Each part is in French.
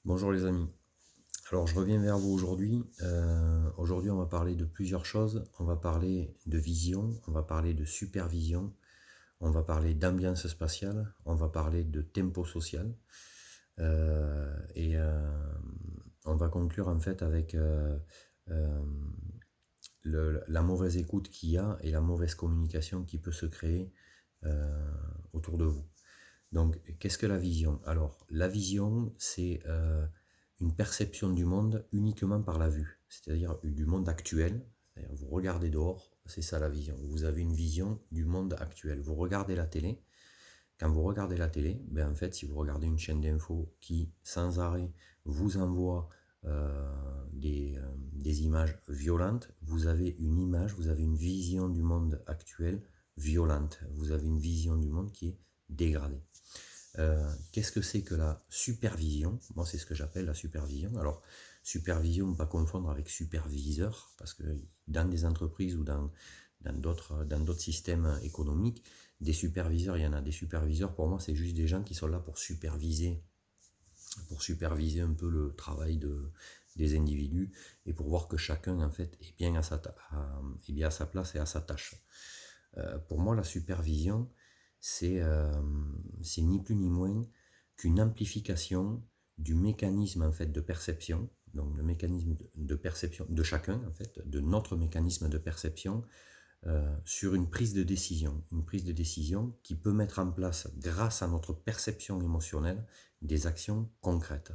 Bonjour les amis. Alors je reviens vers vous aujourd'hui. Aujourd'hui on va parler de plusieurs choses. On va parler de vision, on va parler de supervision, on va parler d'ambiance spatiale, on va parler de tempo social. Et on va conclure en fait avec euh, la mauvaise écoute qu'il y a et la mauvaise communication qui peut se créer autour de vous. Donc, qu'est-ce que la vision? Alors, la vision, c'est une perception du monde uniquement par la vue, c'est-à-dire du monde actuel. C'est-à-dire, vous regardez dehors, c'est ça la vision. Vous avez une vision du monde actuel. Vous regardez la télé. Quand vous regardez la télé, ben en fait, si vous regardez une chaîne d'infos qui, sans arrêt, vous envoie des images violentes, vous avez une image, vous avez une vision du monde actuel violente. Vous avez une vision du monde qui est dégradée. Qu'est-ce que c'est que la supervision? Moi, c'est ce que j'appelle la supervision. Alors, supervision, ne pas confondre avec superviseur, parce que dans des entreprises ou dans d'autres systèmes économiques, des superviseurs, il y en a. Des superviseurs, pour moi, c'est juste des gens qui sont là pour superviser un peu le travail des individus et pour voir que chacun, en fait, est bien est bien à sa place et à sa tâche. Pour moi, la supervision, c'est ni plus ni moins qu'une amplification du mécanisme en fait de perception, donc le mécanisme de perception de chacun en fait, de notre mécanisme de perception sur une prise de décision qui peut mettre en place, grâce à notre perception émotionnelle, des actions concrètes,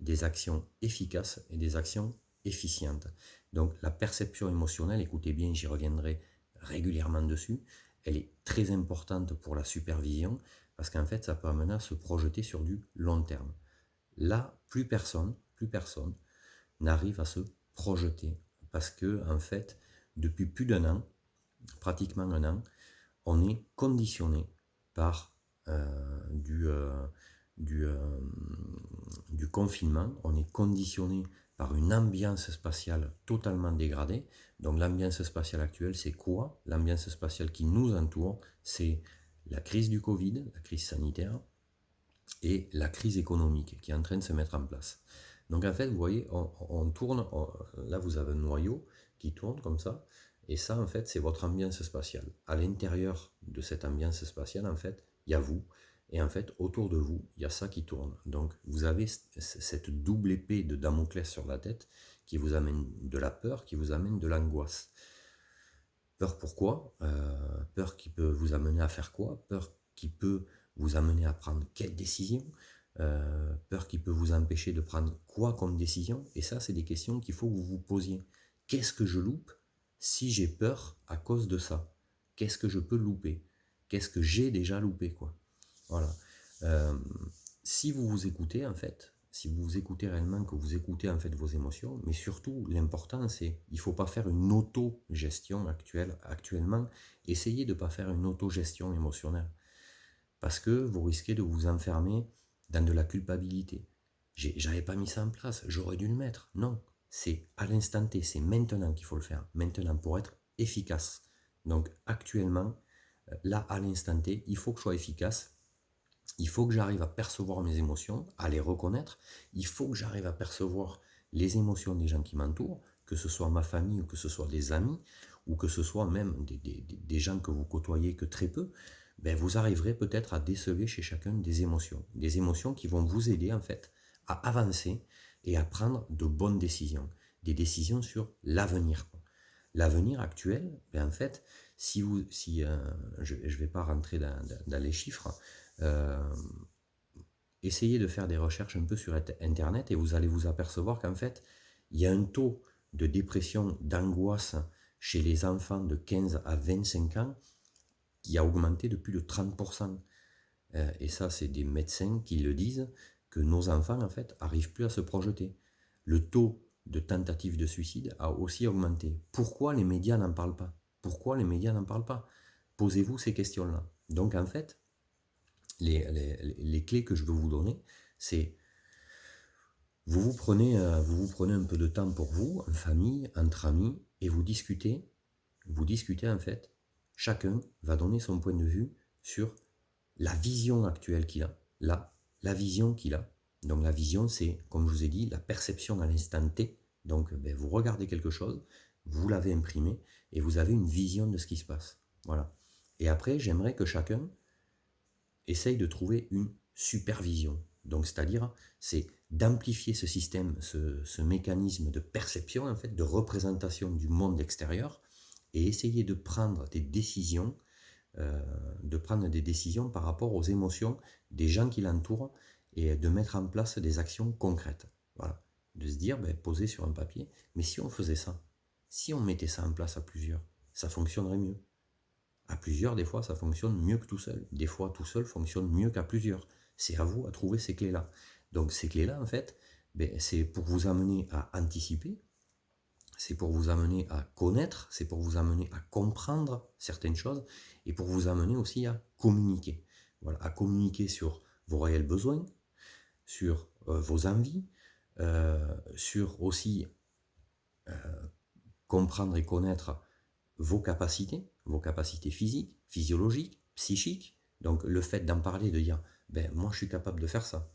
des actions efficaces et des actions efficientes. Donc la perception émotionnelle, écoutez bien, j'y reviendrai régulièrement dessus, elle est très importante pour la supervision parce qu'en fait, ça peut amener à se projeter sur du long terme. Là, plus personne n'arrive à se projeter parce que, en fait, depuis plus d'un an, pratiquement un an, on est conditionné par du, euh, du confinement, on est conditionné par une ambiance spatiale totalement dégradée. Donc l'ambiance spatiale actuelle, c'est quoi? L'ambiance spatiale qui nous entoure, c'est la crise du Covid, la crise sanitaire, et la crise économique qui est en train de se mettre en place. Donc en fait, vous voyez, on tourne, là vous avez un noyau qui tourne comme ça, et ça en fait c'est votre ambiance spatiale. À l'intérieur de cette ambiance spatiale, en fait, il y a vous, et en fait autour de vous, il y a ça qui tourne. Donc vous avez cette double épée de Damoclès sur la tête qui vous amène de la peur, qui vous amène de l'angoisse. Peur pourquoi? Peur qui peut vous amener à faire quoi? Peur qui peut vous amener à prendre quelle décision? Peur qui peut vous empêcher de prendre quoi comme décision? Et ça, c'est des questions qu'il faut que vous vous posiez. Qu'est-ce que je loupe si j'ai peur à cause de ça? Qu'est-ce que je peux louper? Qu'est-ce que j'ai déjà loupé, quoi? Voilà. Euh, Si vous vous écoutez, en fait, si vous vous écoutez réellement, que vous écoutez en fait vos émotions, mais surtout l'important c'est, il ne faut pas faire une auto-gestion actuellement, essayez de ne pas faire une auto-gestion émotionnelle, parce que vous risquez de vous enfermer dans de la culpabilité. J'avais pas mis ça en place, j'aurais dû le mettre. Non, c'est à l'instant T, c'est maintenant qu'il faut le faire, maintenant pour être efficace. Donc actuellement, là à l'instant T, il faut que je sois efficace. Il faut que j'arrive à percevoir mes émotions, à les reconnaître. Il faut que j'arrive à percevoir les émotions des gens qui m'entourent, que ce soit ma famille ou que ce soit des amis, ou que ce soit même des gens que vous côtoyez que très peu. Ben vous arriverez peut-être à déceler chez chacun des émotions qui vont vous aider en fait à avancer et à prendre de bonnes décisions, des décisions sur l'avenir. L'avenir actuel, ben en fait, si je ne vais pas rentrer dans les chiffres, euh, essayez de faire des recherches un peu sur Internet et vous allez vous apercevoir qu'en fait, il y a un taux de dépression, d'angoisse chez les enfants de 15 à 25 ans qui a augmenté de plus de 30%. Et ça, c'est des médecins qui le disent, que nos enfants, en fait, arrivent plus à se projeter. Le taux de tentatives de suicide a aussi augmenté. Pourquoi les médias n'en parlent pas? Pourquoi les médias n'en parlent pas? Posez-vous ces questions-là. Donc, en fait, les clés que je veux vous donner, c'est vous vous prenez un peu de temps pour vous, en famille, entre amis, et vous discutez en fait, chacun va donner son point de vue sur la vision actuelle qu'il a, la vision qu'il a, Donc la vision, c'est, comme je vous ai dit, la perception à l'instant T. Donc vous regardez quelque chose, vous l'avez imprimé, et vous avez une vision de ce qui se passe. Voilà. Et après, j'aimerais que chacun essaye de trouver une supervision. Donc c'est-à-dire, c'est d'amplifier ce système, ce mécanisme de perception, en fait, de représentation du monde extérieur, et essayer de prendre des décisions par rapport aux émotions des gens qui l'entourent et de mettre en place des actions concrètes. Voilà. De se dire, poser sur un papier, mais si on faisait ça, si on mettait ça en place à plusieurs, ça fonctionnerait mieux. À plusieurs, des fois, ça fonctionne mieux que tout seul. Des fois, tout seul fonctionne mieux qu'à plusieurs. C'est à vous à trouver ces clés-là. Donc ces clés-là, en fait, c'est pour vous amener à anticiper, c'est pour vous amener à connaître, c'est pour vous amener à comprendre certaines choses et pour vous amener aussi à communiquer. Voilà, à communiquer sur vos réels besoins, sur vos envies, sur aussi comprendre et connaître vos capacités physiques, physiologiques, psychiques. Donc le fait d'en parler, de dire, moi je suis capable de faire ça,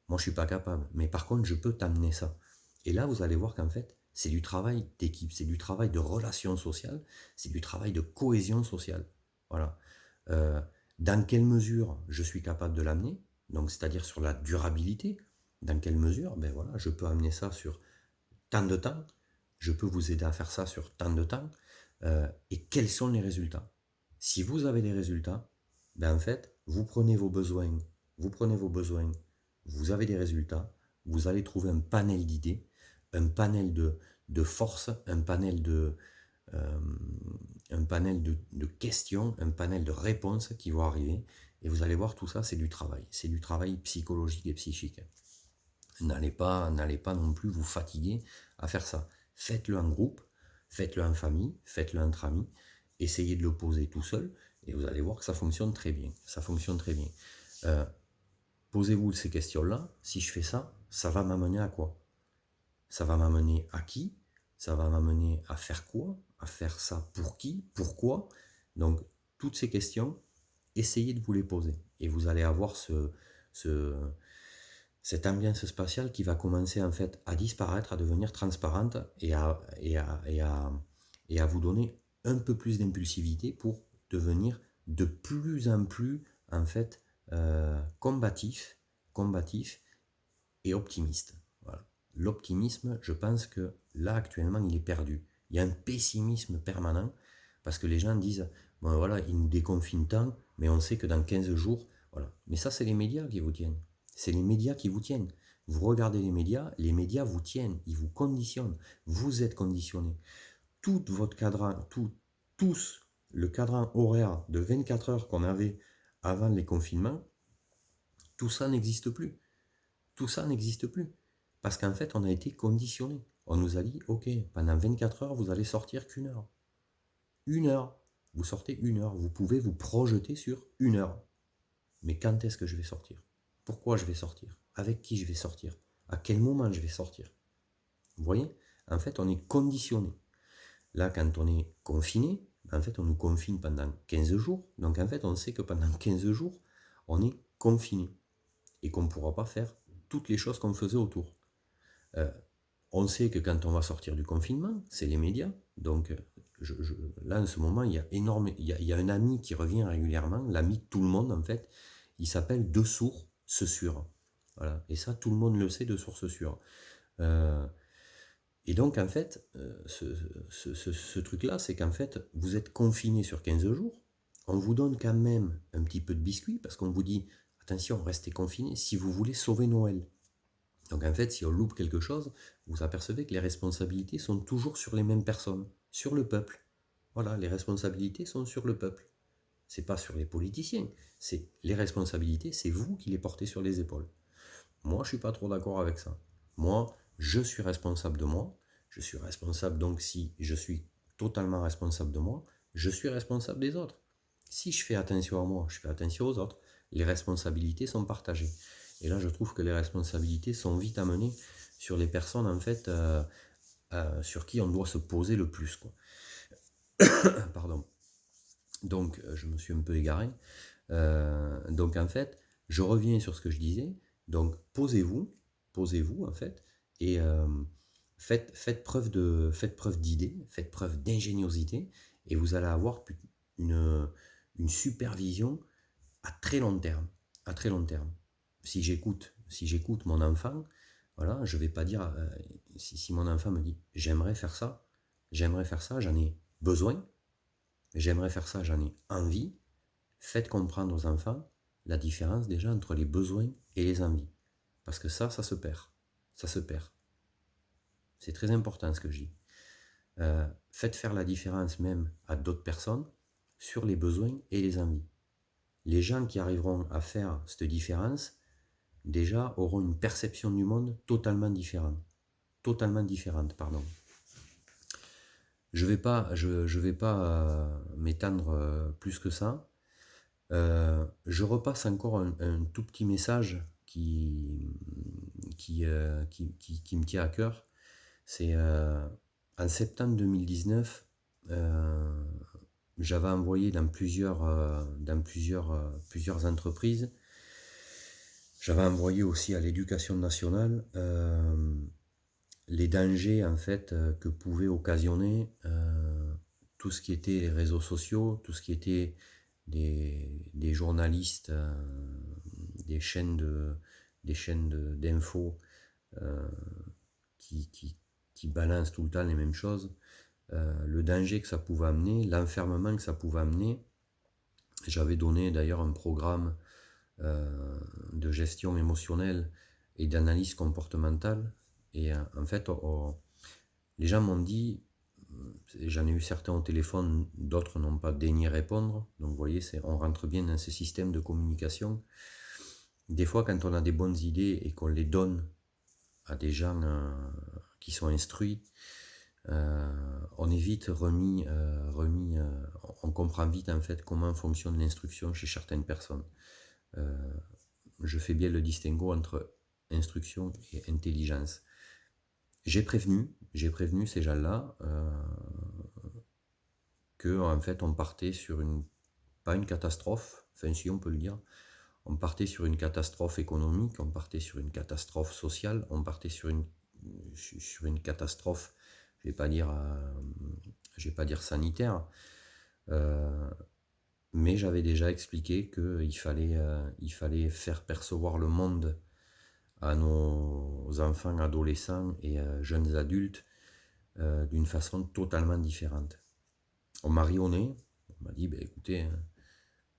moi je suis pas capable, mais par contre je peux t'amener ça. Et là vous allez voir qu'en fait c'est du travail d'équipe, c'est du travail de relation sociale, c'est du travail de cohésion sociale. Voilà. Euh, dans quelle mesure je suis capable de l'amener, donc c'est-à-dire sur la durabilité, dans quelle mesure, voilà, je peux amener ça sur tant de temps, je peux vous aider à faire ça sur tant de temps, et quels sont les résultats. Si vous avez des résultats, en fait, vous avez des résultats, vous allez trouver un panel d'idées, un panel de forces, euh, un panel de questions, un panel de réponses qui vont arriver, et vous allez voir tout ça, c'est du travail psychologique et psychique. N'allez pas non plus vous fatiguer à faire ça. Faites-le en groupe, faites-le en famille, faites-le entre amis, essayez de le poser tout seul, et vous allez voir que ça fonctionne très bien. Ça fonctionne très bien. Posez-vous ces questions-là. Si je fais ça, ça va m'amener à quoi? Ça va m'amener à qui? Ça va m'amener à faire quoi? À faire ça pour qui? Pourquoi? Donc, toutes ces questions, essayez de vous les poser. Et vous allez avoir cette ambiance spatiale qui va commencer en fait à disparaître, à devenir transparente et à vous donner un peu plus d'impulsivité pour devenir de plus en plus en fait combatif et optimiste. Voilà. L'optimisme, je pense que là actuellement il est perdu. Il y a un pessimisme permanent parce que les gens disent bon, voilà, ils nous déconfinent tant, mais on sait que dans 15 jours, voilà. Mais ça, c'est les médias qui vous tiennent. C'est les médias qui vous tiennent. Vous regardez les médias vous tiennent, ils vous conditionnent. Vous êtes conditionné. Tout votre cadran, tous le cadran horaire de 24 heures qu'on avait avant les confinements, tout ça n'existe plus. Tout ça n'existe plus. Parce qu'en fait, on a été conditionné. On nous a dit, ok, pendant 24 heures, vous allez sortir qu'une heure. Une heure. Vous sortez une heure. Vous pouvez vous projeter sur une heure. Mais quand est-ce que je vais sortir? Pourquoi je vais sortir? Avec qui je vais sortir? À quel moment je vais sortir? Vous voyez? En fait, on est conditionné. Là, quand on est confiné, en fait, on nous confine pendant 15 jours. Donc, en fait, on sait que pendant 15 jours, on est confiné. Et qu'on ne pourra pas faire toutes les choses qu'on faisait autour. On sait que quand on va sortir du confinement, c'est les médias. Donc, là, en ce moment, il y a un ami qui revient régulièrement, l'ami de tout le monde, en fait. Il s'appelle De Source Sûre. Voilà. Et ça, tout le monde le sait, De Source Sûre. Et donc, en fait, ce truc-là, c'est qu'en fait, vous êtes confiné sur 15 jours. On vous donne quand même un petit peu de biscuit parce qu'on vous dit, attention, restez confiné si vous voulez sauver Noël. Donc en fait, si on loupe quelque chose, vous apercevez que les responsabilités sont toujours sur les mêmes personnes, sur le peuple. Voilà, les responsabilités sont sur le peuple. C'est pas sur les politiciens. C'est les responsabilités, c'est vous qui les portez sur les épaules. Moi, je suis pas trop d'accord avec ça. Moi, je suis responsable de moi. Je suis responsable, donc si je suis totalement responsable de moi, je suis responsable des autres. Si je fais attention à moi, je fais attention aux autres. Les responsabilités sont partagées. Et là, je trouve que les responsabilités sont vite amenées sur les personnes, en fait, sur qui on doit se poser le plus, quoi. Pardon. Donc, je me suis un peu égaré. Donc, en fait, je reviens sur ce que je disais. Donc posez-vous en fait, et faites preuve d'idée, faites preuve d'ingéniosité, et vous allez avoir une, une supervision à très long terme. À très long terme. Si j'écoute mon enfant, voilà, je vais pas dire, si mon enfant me dit j'aimerais faire ça, j'en ai besoin, j'aimerais faire ça, j'en ai envie, faites comprendre aux enfants la différence déjà entre les besoins et les envies. Parce que ça se perd. Ça se perd. C'est très important ce que je dis. Faites faire la différence même à d'autres personnes sur les besoins et les envies. Les gens qui arriveront à faire cette différence, déjà, auront une perception du monde totalement différente. Totalement différente, pardon. Je vais pas m'étendre plus que ça. Je repasse encore un tout petit message qui me tient à cœur. C'est en septembre 2019, j'avais envoyé dans plusieurs entreprises. J'avais envoyé aussi à l'éducation nationale les dangers en fait que pouvaient occasionner tout ce qui était les réseaux sociaux, tout ce qui était des journalistes, des chaînes d'infos euh, qui balancent tout le temps les mêmes choses, le danger que ça pouvait amener, l'enfermement que ça pouvait amener. J'avais donné d'ailleurs un programme de gestion émotionnelle et d'analyse comportementale. Et en fait, les gens m'ont dit, j'en ai eu certains au téléphone, d'autres n'ont pas daigné répondre. Donc vous voyez, on rentre bien dans ce système de communication. Des fois, quand on a des bonnes idées et qu'on les donne à des gens qui sont instruits, on est vite on comprend vite en fait comment fonctionne l'instruction chez certaines personnes. Je fais bien le distinguo entre instruction et intelligence. J'ai prévenu ces gens-là que en fait on partait sur pas une catastrophe, enfin si on peut le dire, on partait sur une catastrophe économique, on partait sur une catastrophe sociale, on partait sur une catastrophe, je vais pas dire sanitaire, mais j'avais déjà expliqué qu'il fallait faire percevoir le monde à nos enfants, adolescents et jeunes adultes d'une façon totalement différente. On m'a ri au nez, on m'a dit, écoutez,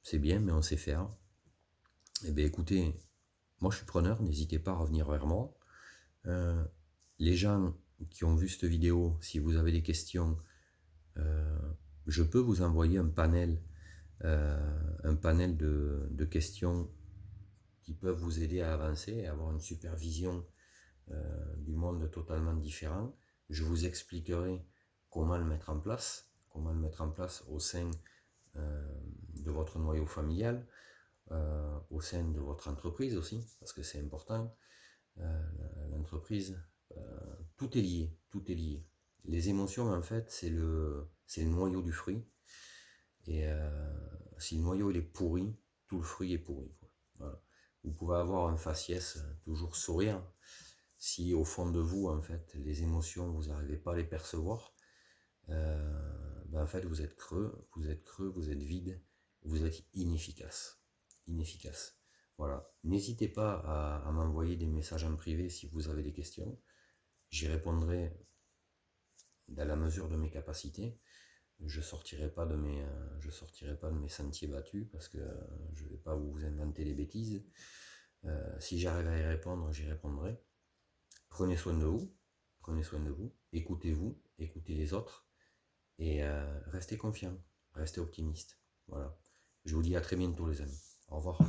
c'est bien, mais on sait faire. Eh bien écoutez, moi je suis preneur, n'hésitez pas à revenir vers moi. Les gens qui ont vu cette vidéo, si vous avez des questions, je peux vous envoyer un panel de questions qui peuvent vous aider à avancer et avoir une supervision du monde totalement différent. Je vous expliquerai comment le mettre en place, au sein de votre noyau familial, au sein de votre entreprise aussi, parce que c'est important. L'entreprise, tout est lié, tout est lié. Les émotions, en fait, c'est le noyau du fruit. Et si le noyau il est pourri, tout le fruit est pourri, quoi. Voilà. Vous pouvez avoir un faciès toujours sourire. Si au fond de vous, en fait, les émotions, vous n'arrivez pas à les percevoir, en fait, vous êtes creux, vous êtes vide, vous êtes inefficace. Inefficace. Voilà. N'hésitez pas à m'envoyer des messages en privé si vous avez des questions. J'y répondrai dans la mesure de mes capacités. Je sortirai pas de mes sentiers battus parce que je ne vais pas vous inventer des bêtises. Si j'arrive à y répondre, j'y répondrai. Prenez soin de vous, écoutez-vous, écoutez les autres et restez confiants, restez optimistes. Voilà. Je vous dis à très bientôt les amis. Au revoir.